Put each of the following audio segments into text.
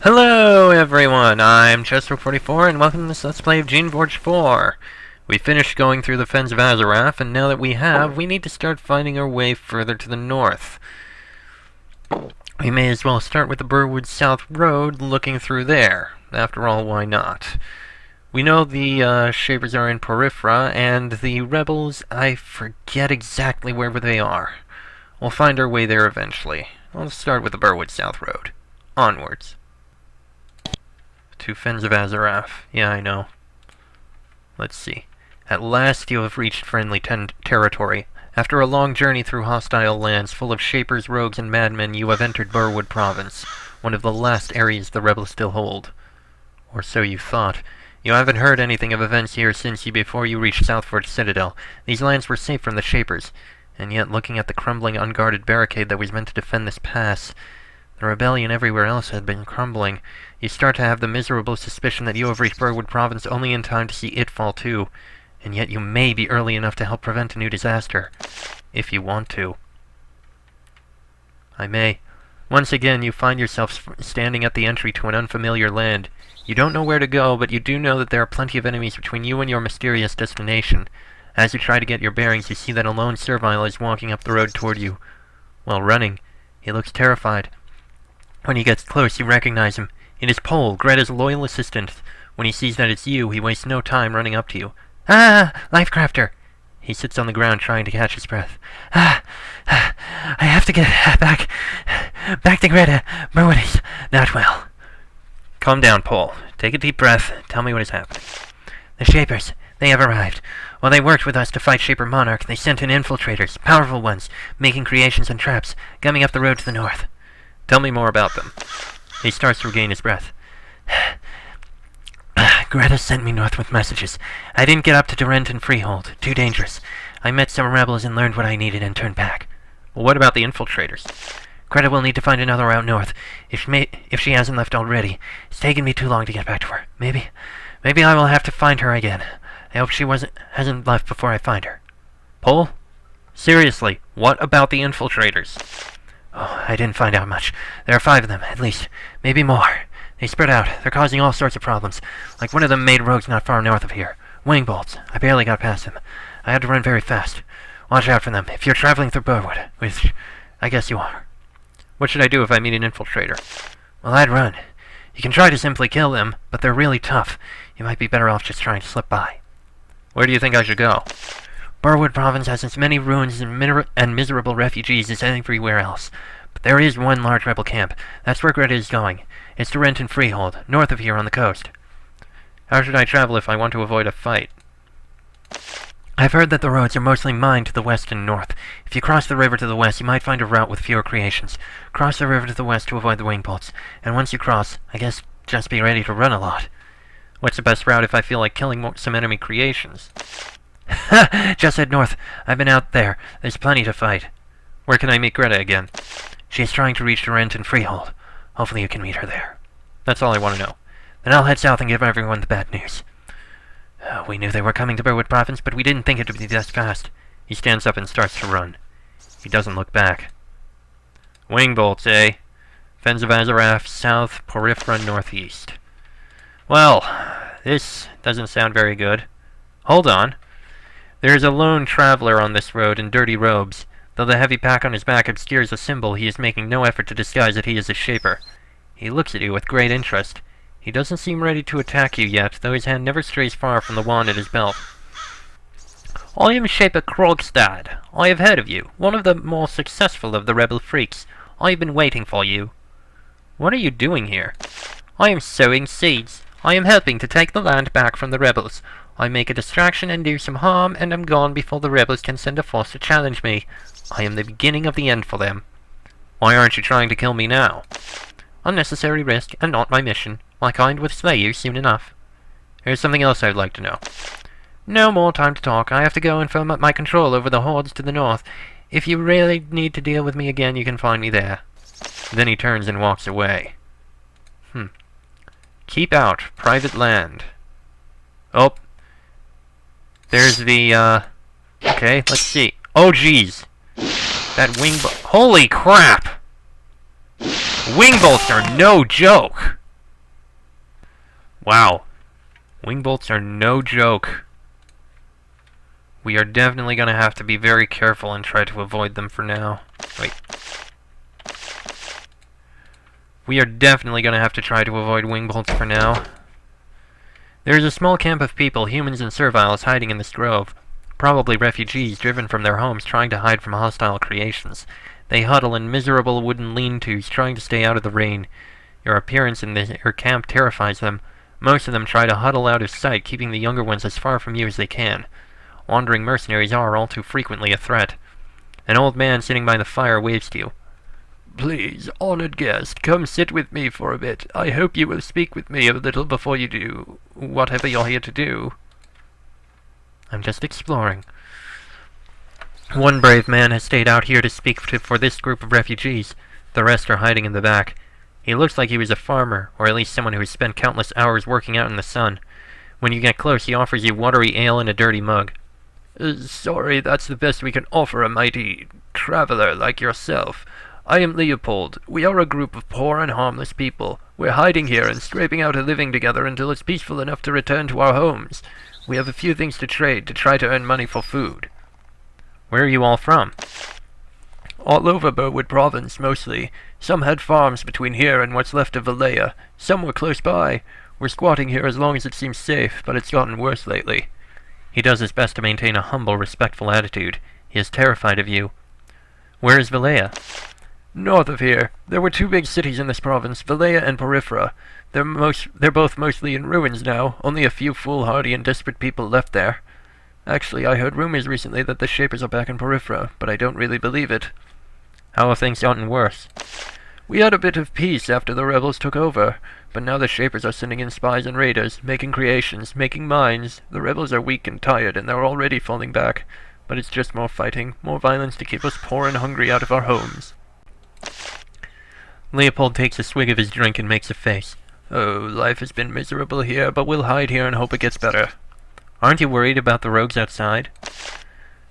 Hello everyone, I'm Chester44 and welcome to this Let's Play of Geneforge 4. We finished going through the Fens of Azarath, and now that we have, we need to start finding our way further to the north. We may as well start with the Burwood South Road, looking through there. After all, why not? We know the Shapers are in Porifra, and the Rebels, I forget exactly where they are. We'll find our way there eventually. I'll start with the Burwood South Road. Onwards. To Fens of Azarath. Yeah, I know. Let's see. At last you have reached friendly territory. After a long journey through hostile lands full of shapers, rogues, and madmen, you have entered Burwood Province, one of the last areas the rebels still hold. Or so you thought. You haven't heard anything of events here since before you reached Southforge Citadel. These lands were safe from the shapers, and yet looking at the crumbling, unguarded barricade that was meant to defend this pass, the rebellion everywhere else had been crumbling. You start to have the miserable suspicion that you have reached Burwood Province only in time to see it fall too. And yet you may be early enough to help prevent a new disaster. If you want to. I may. Once again, you find yourself standing at the entry to an unfamiliar land. You don't know where to go, but you do know that there are plenty of enemies between you and your mysterious destination. As you try to get your bearings, you see that a lone servile is walking up the road toward you. While running, he looks terrified. When he gets close, you recognize him. It is Pole, Greta's loyal assistant. When he sees that it's you, he wastes no time running up to you. Ah! Lifecrafter! He sits on the ground trying to catch his breath. I have to get back to Greta. Burwood is not well. Calm down, Pole. Take a deep breath. Tell me what has happened. The Shapers, they have arrived. While they worked with us to fight Shaper Monarch, they sent in infiltrators, powerful ones, making creations and traps, coming up the road to the north. Tell me more about them. He starts to regain his breath. Greta sent me north with messages. I didn't get up to Durant and Freehold. Too dangerous. I met some rebels and learned what I needed and turned back. Well, what about the infiltrators? Greta will need to find another route north, if she hasn't left already. It's taken me too long to get back to her. Maybe I will have to find her again. I hope she hasn't left before I find her. Pole? Seriously, what about the infiltrators? Oh, I didn't find out much. There are 5 of them, at least. Maybe more. They spread out. They're causing all sorts of problems. Like one of them made rogues not far north of here. Wing bolts. I barely got past them. I had to run very fast. Watch out for them. If you're traveling through Burwood, which I guess you are. What should I do if I meet an infiltrator? Well, I'd run. You can try to simply kill them, but they're really tough. You might be better off just trying to slip by. Where do you think I should go? Burwood Province has as many ruins and miserable refugees as everywhere else. But there is one large rebel camp. That's where Greta is going. It's Durant and Freehold, north of here on the coast. How should I travel if I want to avoid a fight? I've heard that the roads are mostly mined to the west and north. If you cross the river to the west, you might find a route with fewer creations. Cross the river to the west to avoid the wing bolts. And once you cross, I guess just be ready to run a lot. What's the best route if I feel like killing some enemy creations? Just head north. I've been out there. There's plenty to fight. Where can I meet Greta again? She is trying to reach Durant and Freehold. Hopefully you can meet her there. That's all I want to know. Then I'll head south and give everyone the bad news. We knew they were coming to Burwood Province, but we didn't think it would be this fast. He stands up and starts to run. He doesn't look back. Wing bolts, eh? Fens of Azarath, south, Porifra, northeast. Well, this doesn't sound very good. Hold on. There is a lone traveler on this road in dirty robes. Though the heavy pack on his back obscures a symbol, he is making no effort to disguise that he is a Shaper. He looks at you with great interest. He doesn't seem ready to attack you yet, though his hand never strays far from the wand at his belt. I am Shaper Krogstad. I have heard of you, one of the more successful of the rebel freaks. I have been waiting for you. What are you doing here? I am sowing seeds. I am helping to take the land back from the rebels. I make a distraction and do some harm, and am gone before the rebels can send a force to challenge me. I am the beginning of the end for them. Why aren't you trying to kill me now? Unnecessary risk, and not my mission. My kind will slay you soon enough. Here's something else I'd like to know. No more time to talk. I have to go and firm up my control over the hordes to the north. If you really need to deal with me again, you can find me there. Then he turns and walks away. Keep out. Private land. Oh. There's the, okay, let's see. Oh, jeez. That wing bolt. Holy crap! Wing bolts are no joke! Wow. Wing bolts are no joke. We are definitely going to have to be very careful and try to avoid them for now. Wait. We are definitely going to have to try to avoid wing bolts for now. There is a small camp of people, humans and serviles, hiding in this grove. Probably refugees driven from their homes trying to hide from hostile creations. They huddle in miserable wooden lean-tos, trying to stay out of the rain. Your appearance in your camp terrifies them. Most of them try to huddle out of sight, keeping the younger ones as far from you as they can. Wandering mercenaries are all too frequently a threat. An old man sitting by the fire waves to you. Please, honored guest, come sit with me for a bit. I hope you will speak with me a little before you do whatever you're here to do. I'm just exploring. One brave man has stayed out here to speak for this group of refugees. The rest are hiding in the back. He looks like he was a farmer, or at least someone who has spent countless hours working out in the sun. When you get close, he offers you watery ale in a dirty mug. Sorry, that's the best we can offer a mighty traveler like yourself. I am Leopold. We are a group of poor and harmless people. We're hiding here and scraping out a living together until it's peaceful enough to return to our homes. We have a few things to trade to try to earn money for food. Where are you all from? All over Burwood Province, mostly. Some had farms between here and what's left of Foray. Some were close by. We're squatting here as long as it seems safe, but it's gotten worse lately. He does his best to maintain a humble, respectful attitude. He is terrified of you. Where is Foray? North of here. There were two big cities in this province, Foray and Porifera. They're both mostly in ruins now. Only a few foolhardy and desperate people left there. Actually, I heard rumors recently that the Shapers are back in Porifera, but I don't really believe it. How have things gotten worse? We had a bit of peace after the rebels took over, but now the Shapers are sending in spies and raiders, making creations, making mines. The rebels are weak and tired, and they're already falling back. But it's just more fighting, more violence to keep us poor and hungry out of our homes. Leopold takes a swig of his drink and makes a face. Oh, life has been miserable here, but we'll hide here and hope it gets better. Aren't you worried about the rogues outside?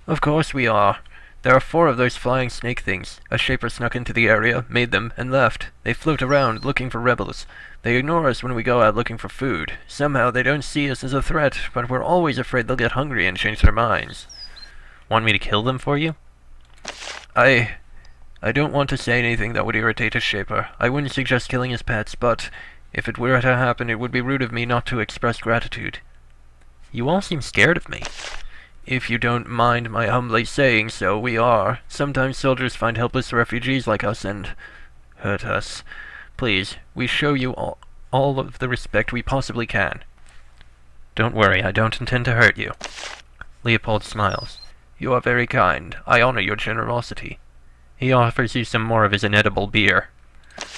Of course we are. There are 4 of those flying snake things. A Shaper snuck into the area, made them, and left. They float around, looking for rebels. They ignore us when we go out looking for food. Somehow they don't see us as a threat, but we're always afraid they'll get hungry and change their minds. Want me to kill them for you? I don't want to say anything that would irritate a Shaper. I wouldn't suggest killing his pets, but if it were to happen, it would be rude of me not to express gratitude. You all seem scared of me. If you don't mind my humbly saying so, we are. Sometimes soldiers find helpless refugees like us and hurt us. Please, we show you all of the respect we possibly can. Don't worry, I don't intend to hurt you. Leopold smiles. You are very kind. I honor your generosity. He offers you some more of his inedible beer.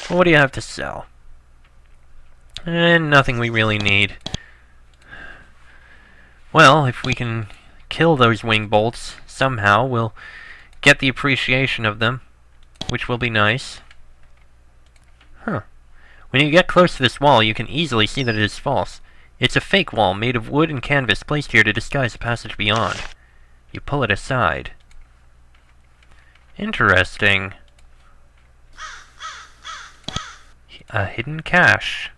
What do you have to sell? Nothing we really need. Well, if we can kill those wing bolts somehow, we'll get the appreciation of them, which will be nice. Huh. When you get close to this wall, you can easily see that it is false. It's a fake wall made of wood and canvas placed here to disguise the passage beyond. You pull it aside. Interesting. A hidden cache.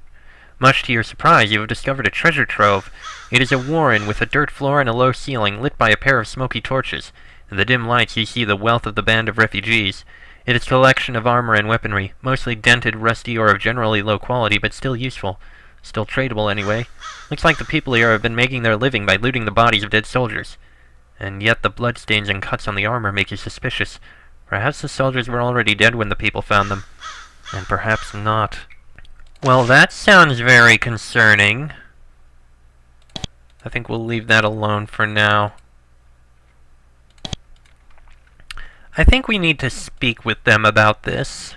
Much to your surprise, you have discovered a treasure trove. It is a warren with a dirt floor and a low ceiling, lit by a pair of smoky torches. In the dim lights, you see the wealth of the band of refugees. It is a collection of armor and weaponry, mostly dented, rusty, or of generally low quality, but still useful. Still tradable, anyway. Looks like the people here have been making their living by looting the bodies of dead soldiers. And yet the bloodstains and cuts on the armor make you suspicious. Perhaps the soldiers were already dead when the people found them. And perhaps not. Well, that sounds very concerning. I think we'll leave that alone for now. I think we need to speak with them about this.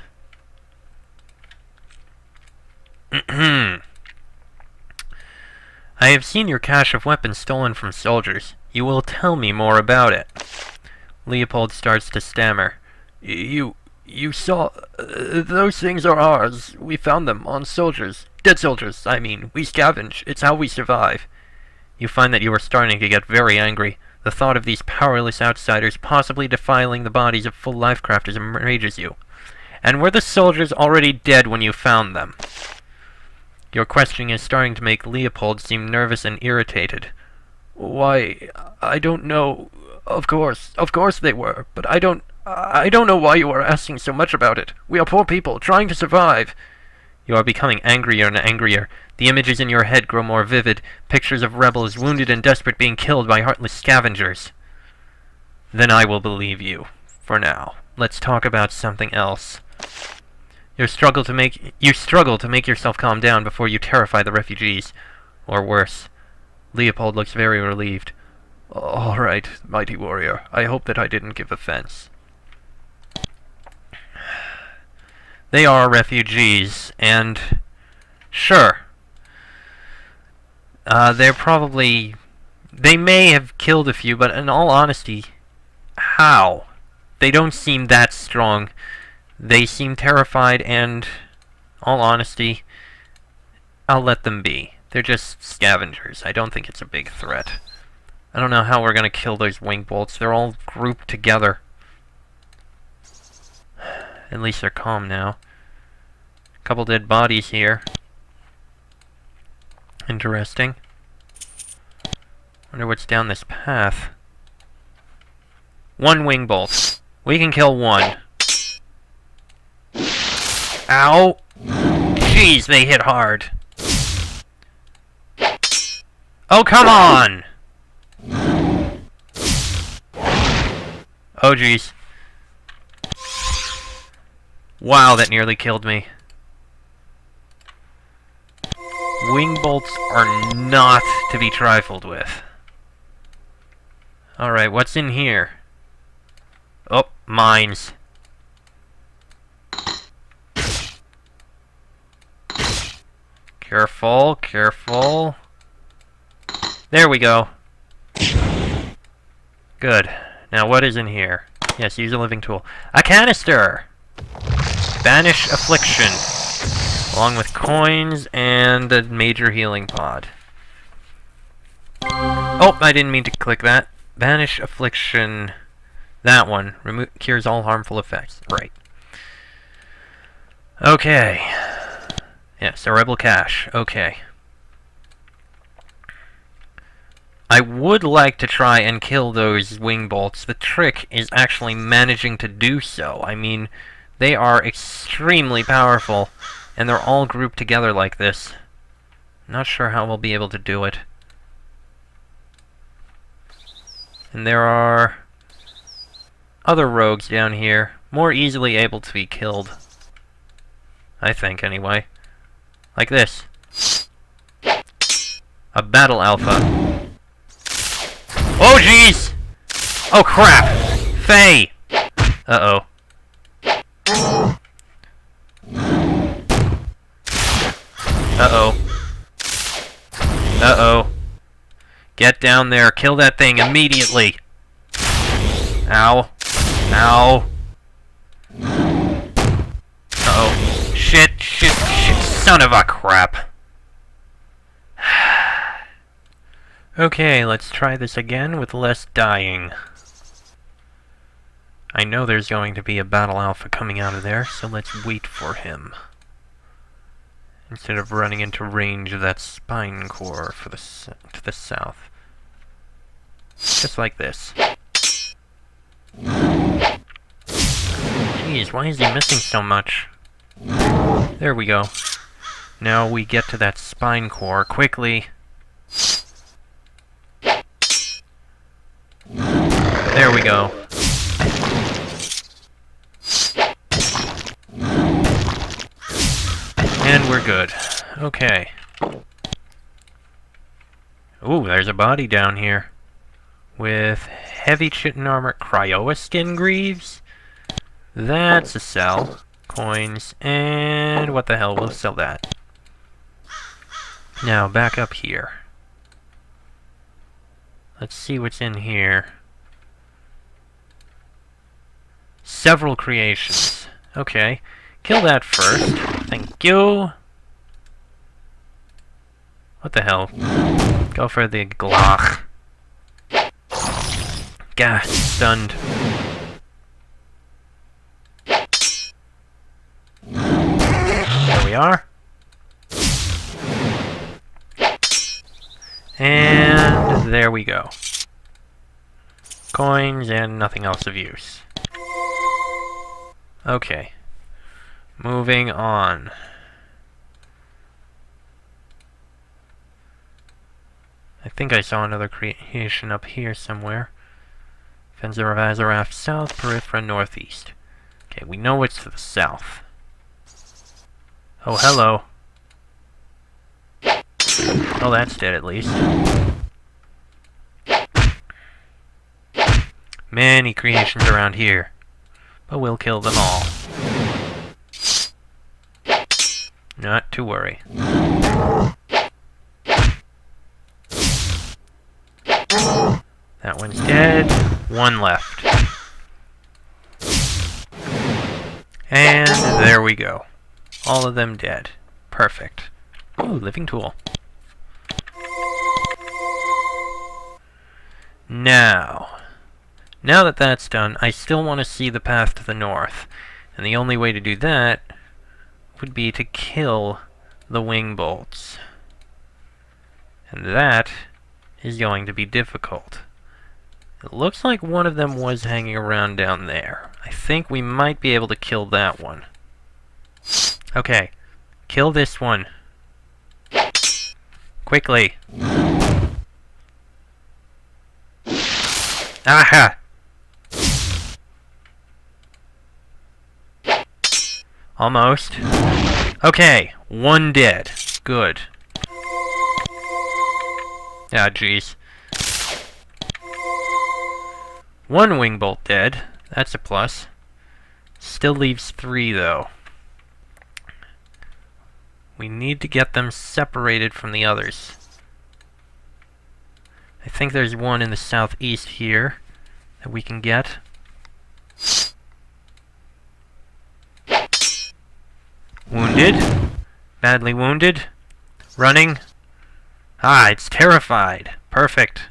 I have seen your cache of weapons stolen from soldiers. You will tell me more about it. Leopold starts to stammer. You saw... those things are ours. We found them on soldiers. Dead soldiers, I mean. We scavenge. It's how we survive. You find that you are starting to get very angry. The thought of these powerless outsiders possibly defiling the bodies of full life crafters enrages you. And were the soldiers already dead when you found them? Your questioning is starting to make Leopold seem nervous and irritated. Why, I don't know. Of course they were, but I don't know why you are asking so much about it. We are poor people, trying to survive. You are becoming angrier and angrier. The images in your head grow more vivid, pictures of rebels, wounded and desperate, being killed by heartless scavengers. Then I will believe you, for now. Let's talk about something else. You struggle to make yourself calm down before you terrify the refugees. Or worse. Leopold looks very relieved. All right, mighty warrior. I hope that I didn't give offense. They are refugees, and sure. They may have killed a few, but in all honesty, how? They don't seem that strong. They seem terrified, and, all honesty, I'll let them be. They're just scavengers. I don't think it's a big threat. I don't know how we're gonna kill those wing bolts. They're all grouped together. At least they're calm now. Couple dead bodies here. Interesting. Wonder what's down this path. One wing bolt. We can kill one. Ow! Jeez, they hit hard. Oh, come on! Oh, jeez. Wow, that nearly killed me. Wing bolts are not to be trifled with. Alright, what's in here? Oh, mines. Careful, careful. There we go. Good. Now what is in here? Yes, use a living tool. A canister! Banish affliction. Along with coins and a major healing pod. Oh, I didn't mean to click that. Banish affliction. That one. Cures all harmful effects. Right. Okay. Yes, a rebel cache. Okay. I would like to try and kill those wing bolts. The trick is actually managing to do so. I mean, they are extremely powerful, and they're all grouped together like this. Not sure how we'll be able to do it. And there are other rogues down here, more easily able to be killed. I think, anyway. Like this. A battle alpha. Oh, jeez! Oh, crap! Faye! Uh-oh. Uh-oh. Uh-oh. Get down there. Kill that thing immediately. Ow. Ow. Uh-oh. Shit, shit, shit. Son of a crap. Okay, let's try this again with less dying. I know there's going to be a battle alpha coming out of there, so let's wait for him. Instead of running into range of that spine core for to the south. Just like this. Jeez, why is he missing so much? There we go. Now we get to that spine core quickly. There we go. And we're good. Okay. Ooh, there's a body down here. With heavy chitin armor, cryoa skin greaves. That's a sell. Coins, and what the hell, we'll sell that. Now, back up here. Let's see what's in here. Several creations. Okay. Kill that first. Thank you. What the hell? Go for the Glock. Gah, stunned. There we are. And there we go. Coins and nothing else of use. Okay. Moving on. I think I saw another creation up here somewhere. Fencer of Azarath south, Periphery northeast. Okay, we know it's to the south. Oh, hello. Oh, that's dead at least. Many creations around here, but we'll kill them all. Not to worry. That one's dead. One left. And there we go. All of them dead. Perfect. Ooh, living tool. Now that that's done, I still want to see the path to the north. And the only way to do that would be to kill the wing bolts. And that is going to be difficult. It looks like one of them was hanging around down there. I think we might be able to kill that one. Okay, kill this one. Quickly. Aha! Almost. Okay, one dead. Good. Ah, jeez. One wing bolt dead. That's a plus. Still leaves 3, though. We need to get them separated from the others. I think there's one in the southeast here that we can get. Wounded. Badly wounded. Running. Ah, it's terrified. Perfect.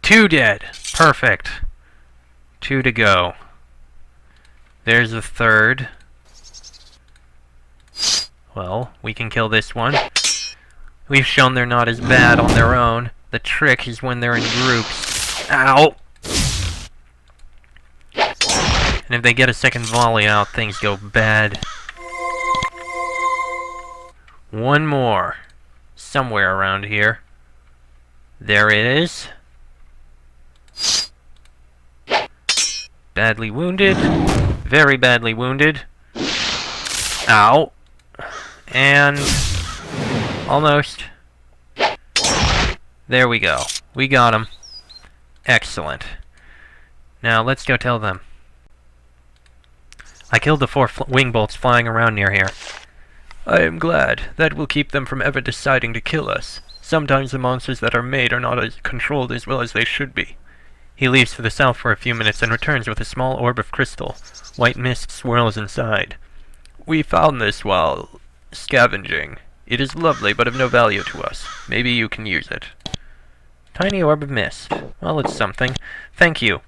2 dead. Perfect. 2 to go. There's a third. Well, we can kill this one. We've shown they're not as bad on their own. The trick is when they're in groups. Ow! And if they get a second volley out, things go bad. One more. Somewhere around here. There it is. Badly wounded. Very badly wounded. Ow. And almost. There we go. We got him. Excellent. Now let's go tell them. I killed the 4 wing bolts flying around near here. I am glad. That will keep them from ever deciding to kill us. Sometimes the monsters that are made are not controlled as well as they should be. He leaves to the south for a few minutes and returns with a small orb of crystal. White mist swirls inside. We found this while scavenging. It is lovely, but of no value to us. Maybe you can use it. Tiny orb of mist. Well, it's something. Thank you.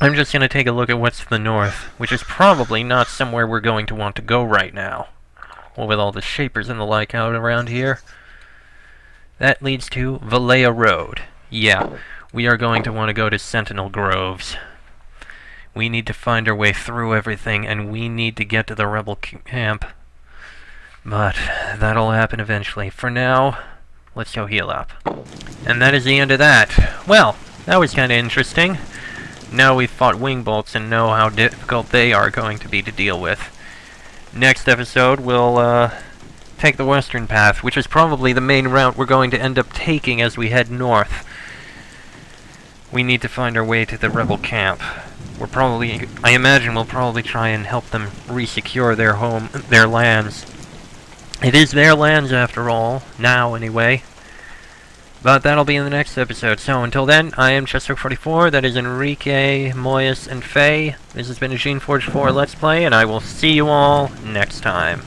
I'm just going to take a look at what's to the north, which is probably not somewhere we're going to want to go right now. Well, with all the shapers and the like out around here. That leads to Valleja Road. Yeah, we are going to want to go to Sentinel Groves. We need to find our way through everything, and we need to get to the rebel camp. But that'll happen eventually. For now, let's go heal up. And that is the end of that. Well, that was kind of interesting. Now we've fought wing bolts and know how difficult they are going to be to deal with. Next episode, we'll take the western path, which is probably the main route we're going to end up taking as we head north. We need to find our way to the rebel camp. I imagine we'll probably try and help them re-secure their lands. It is their lands after all, now anyway. But that'll be in the next episode. So until then, I am Chester44, that is Enrique, Moyes, and Faye. This has been a Geneforge 4 Let's Play, and I will see you all next time.